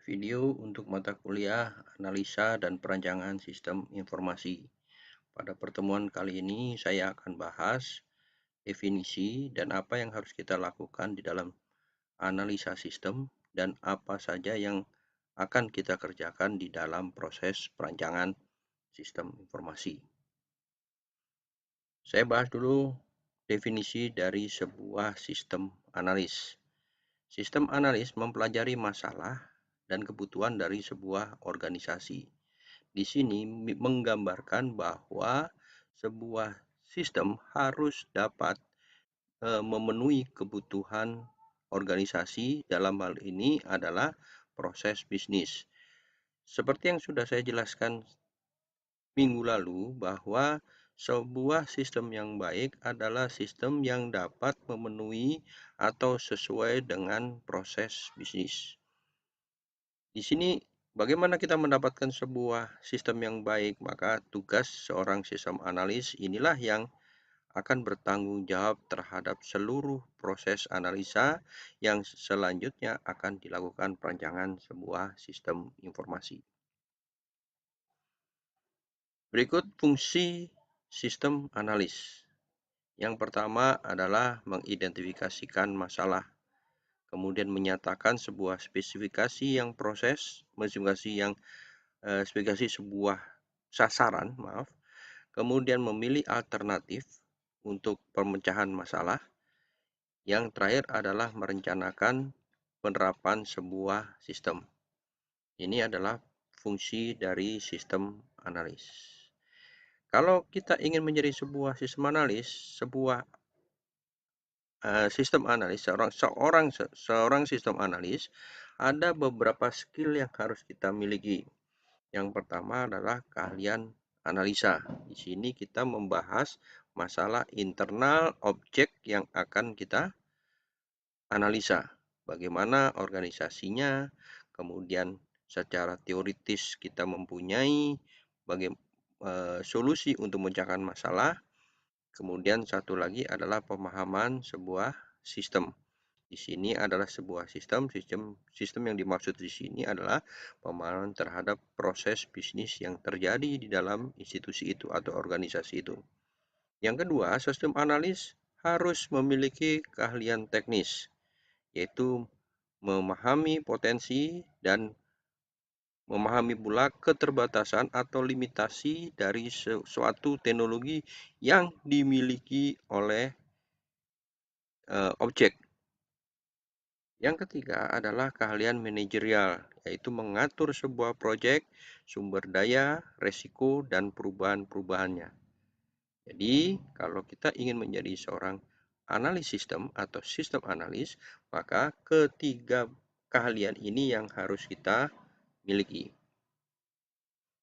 Video untuk mata kuliah Analisa dan Perancangan Sistem Informasi. Pada pertemuan kali ini saya akan bahas definisi dan apa yang harus kita lakukan di dalam analisa sistem dan apa saja yang akan kita kerjakan di dalam proses perancangan sistem informasi. Saya bahas dulu definisi dari sebuah sistem analis. Sistem analis mempelajari masalah dan kebutuhan dari sebuah organisasi. Di sini menggambarkan bahwa sebuah sistem harus dapat memenuhi kebutuhan organisasi, dalam hal ini adalah proses bisnis. Seperti yang sudah saya jelaskan minggu lalu, bahwa sebuah sistem yang baik adalah sistem yang dapat memenuhi atau sesuai dengan proses bisnis. Di sini bagaimana kita mendapatkan sebuah sistem yang baik? Maka tugas seorang sistem analis inilah yang akan bertanggung jawab terhadap seluruh proses analisa yang selanjutnya akan dilakukan perancangan sebuah sistem informasi. Berikut fungsi sistem analis. Yang pertama adalah mengidentifikasikan masalah, kemudian menyatakan sebuah spesifikasi yang spesifikasi sebuah sasaran, kemudian memilih alternatif untuk pemecahan masalah. Yang terakhir adalah merencanakan penerapan sebuah sistem. Ini adalah fungsi dari sistem analis. Kalau kita ingin menjadi sebuah sistem analis, seorang sistem analis, ada beberapa skill yang harus kita miliki. Yang pertama adalah keahlian analisa. Di sini kita membahas masalah internal objek yang akan kita analisa. Bagaimana organisasinya, kemudian secara teoritis kita mempunyai solusi untuk memecahkan masalah. Kemudian satu lagi adalah pemahaman sebuah sistem. Di sini adalah sebuah sistem yang dimaksud di sini adalah pemahaman terhadap proses bisnis yang terjadi di dalam institusi itu atau organisasi itu. Yang kedua, sistem analis harus memiliki keahlian teknis, yaitu memahami potensi dan memahami pula keterbatasan atau limitasi dari suatu teknologi yang dimiliki oleh objek. Yang ketiga adalah keahlian manajerial, yaitu mengatur sebuah proyek, sumber daya, resiko, dan perubahan-perubahannya. Jadi, kalau kita ingin menjadi seorang analis sistem atau sistem analis, maka ketiga keahlian ini yang harus kita miliki.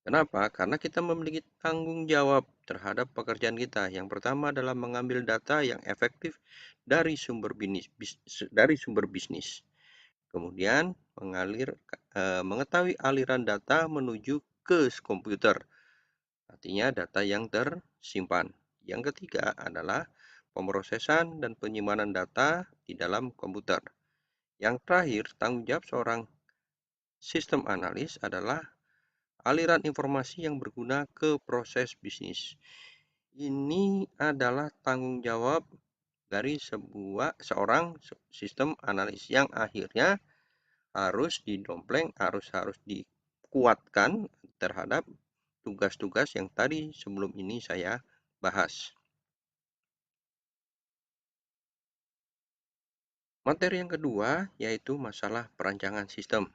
Kenapa? Karena kita memiliki tanggung jawab terhadap pekerjaan kita. Yang pertama adalah mengambil data yang efektif dari sumber bisnis. Kemudian mengetahui aliran data menuju ke komputer. Artinya data yang tersimpan. Yang ketiga adalah pemrosesan dan penyimpanan data di dalam komputer. Yang terakhir, tanggung jawab seorang sistem analis adalah aliran informasi yang berguna ke proses bisnis. Ini adalah tanggung jawab dari seorang sistem analis yang akhirnya harus didompleng, harus dikuatkan terhadap tugas-tugas yang tadi sebelum ini saya bahas. Materi yang kedua yaitu masalah perancangan sistem.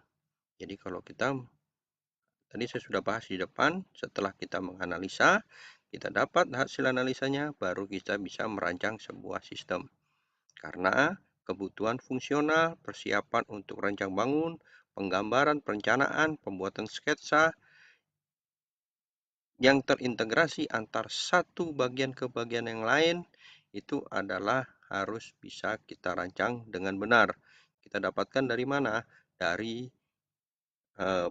Jadi kalau tadi saya sudah bahas di depan, setelah kita menganalisa, kita dapat hasil analisanya, baru kita bisa merancang sebuah sistem. Karena kebutuhan fungsional, persiapan untuk rancang bangun, penggambaran, perencanaan, pembuatan sketsa, yang terintegrasi antar satu bagian ke bagian yang lain, itu adalah harus bisa kita rancang dengan benar. Kita dapatkan dari mana? Dari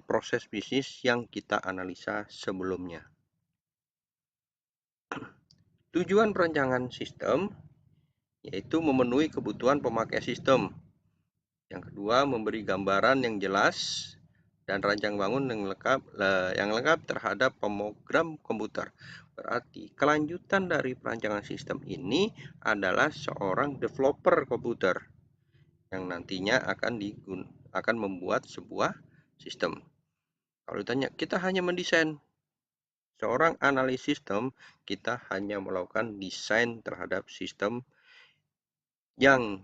proses bisnis yang kita analisa sebelumnya. Tujuan perancangan sistem yaitu memenuhi kebutuhan pemakai sistem. Yang kedua, memberi gambaran yang jelas dan rancang bangun yang lengkap terhadap pemrogram komputer. Berarti kelanjutan dari perancangan sistem ini adalah seorang developer komputer yang nantinya akan membuat sebuah sistem. Kalau ditanya, kita hanya mendesain. Seorang analis sistem, kita hanya melakukan desain terhadap sistem yang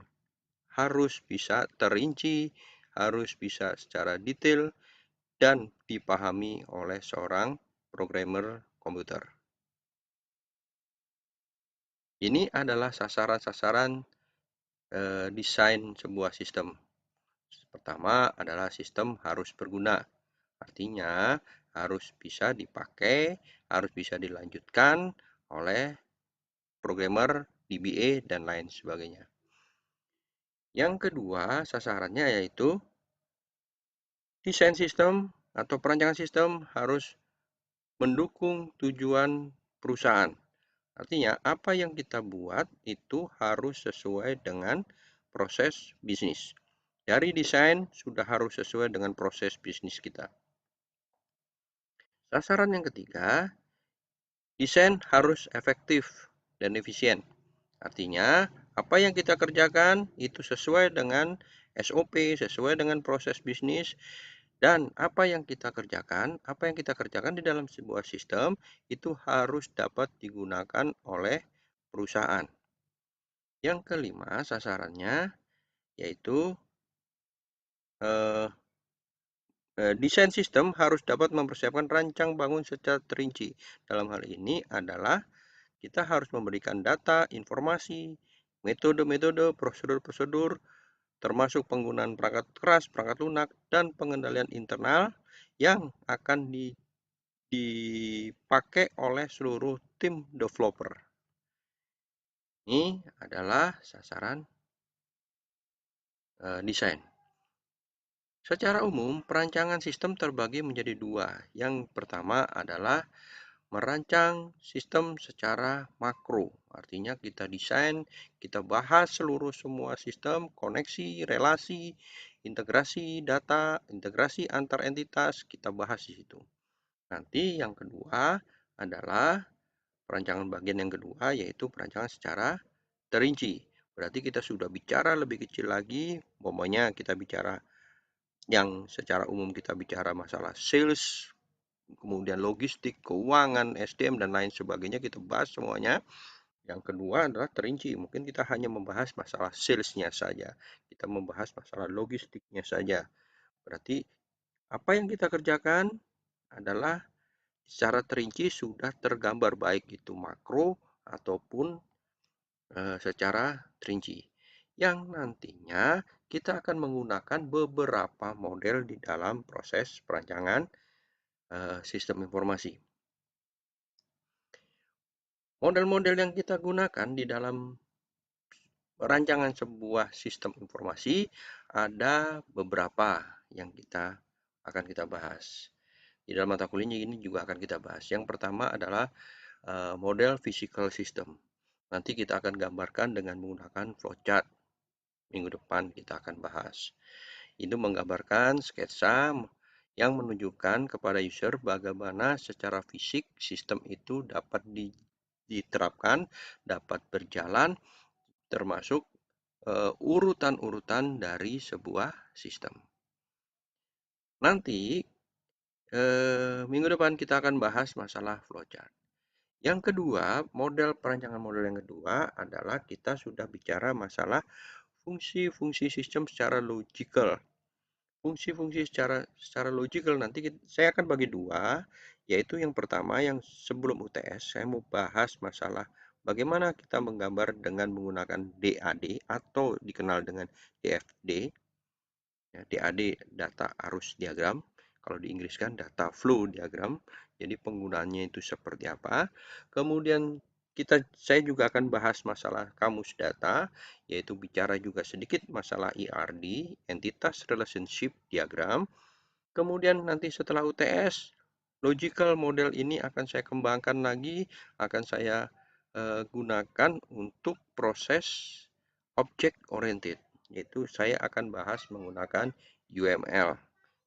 harus bisa terinci, harus bisa secara detail, dan dipahami oleh seorang programmer komputer. Ini adalah sasaran-sasaran desain sebuah sistem. Pertama adalah sistem harus berguna. Artinya harus bisa dipakai, harus bisa dilanjutkan oleh programmer, DBA, dan lain sebagainya. Yang kedua, sasarannya yaitu desain sistem atau perancangan sistem harus mendukung tujuan perusahaan. Artinya, apa yang kita buat itu harus sesuai dengan proses bisnis. Dari desain sudah harus sesuai dengan proses bisnis kita. Sasaran yang ketiga, desain harus efektif dan efisien. Artinya, apa yang kita kerjakan itu sesuai dengan SOP, sesuai dengan proses bisnis, dan apa yang kita kerjakan di dalam sebuah sistem itu harus dapat digunakan oleh perusahaan. Yang kelima, sasarannya yaitu desain sistem harus dapat mempersiapkan rancang bangun secara terinci. Dalam hal ini adalah kita harus memberikan data, informasi, metode-metode, prosedur-prosedur, termasuk penggunaan perangkat keras, perangkat lunak, dan pengendalian internal yang akan dipakai oleh seluruh tim developer. Ini adalah sasaran desain. Secara umum, perancangan sistem terbagi menjadi dua. Yang pertama adalah merancang sistem secara makro. Artinya kita desain, kita bahas semua sistem, koneksi, relasi, integrasi data, integrasi antar entitas, kita bahas di situ. Nanti yang kedua adalah perancangan bagian yang kedua, yaitu perancangan secara terinci. Berarti kita sudah bicara lebih kecil lagi, umpamanya kita bicara yang secara umum kita bicara masalah sales, kemudian logistik, keuangan, SDM, dan lain sebagainya, kita bahas semuanya. Yang kedua adalah terinci. Mungkin kita hanya membahas masalah salesnya saja. Kita membahas masalah logistiknya saja. Berarti apa yang kita kerjakan adalah secara terinci sudah tergambar, baik itu makro ataupun secara terinci. Yang nantinya kita akan menggunakan beberapa model di dalam proses perancangan sistem informasi. Model-model yang kita gunakan di dalam rancangan sebuah sistem informasi ada beberapa yang akan kita bahas. Di dalam mata kuliah ini juga akan kita bahas. Yang pertama adalah model physical system. Nanti kita akan gambarkan dengan menggunakan flowchart. Minggu depan kita akan bahas. Itu menggambarkan sketsa yang menunjukkan kepada user bagaimana secara fisik sistem itu dapat diterapkan, dapat berjalan, termasuk urutan-urutan dari sebuah sistem. Nanti minggu depan kita akan bahas masalah flowchart. Yang kedua, perancangan model yang kedua adalah kita sudah bicara masalah fungsi-fungsi sistem secara logical. Fungsi-fungsi secara logical nanti saya akan bagi dua, yaitu yang pertama yang sebelum UTS saya mau bahas masalah bagaimana kita menggambar dengan menggunakan DAD atau dikenal dengan DFD. Ya, DAD data arus diagram, kalau di Inggris kan data flow diagram. Jadi penggunaannya itu seperti apa. Kemudian saya juga akan bahas masalah kamus data, yaitu bicara juga sedikit masalah ERD, Entitas Relationship Diagram. Kemudian nanti setelah UTS, logical model ini akan saya kembangkan lagi, akan saya gunakan untuk proses object oriented, yaitu saya akan bahas menggunakan UML.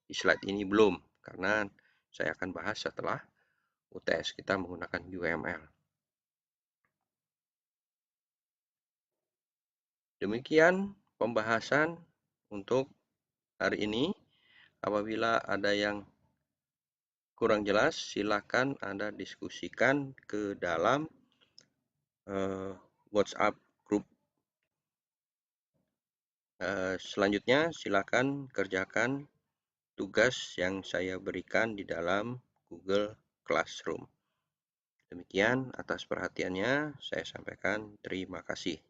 Di slide ini belum, karena saya akan bahas setelah UTS kita menggunakan UML. Demikian pembahasan untuk hari ini. Apabila ada yang kurang jelas, silakan Anda diskusikan ke dalam WhatsApp grup. Selanjutnya, silakan kerjakan tugas yang saya berikan di dalam Google Classroom. Demikian atas perhatiannya, saya sampaikan terima kasih.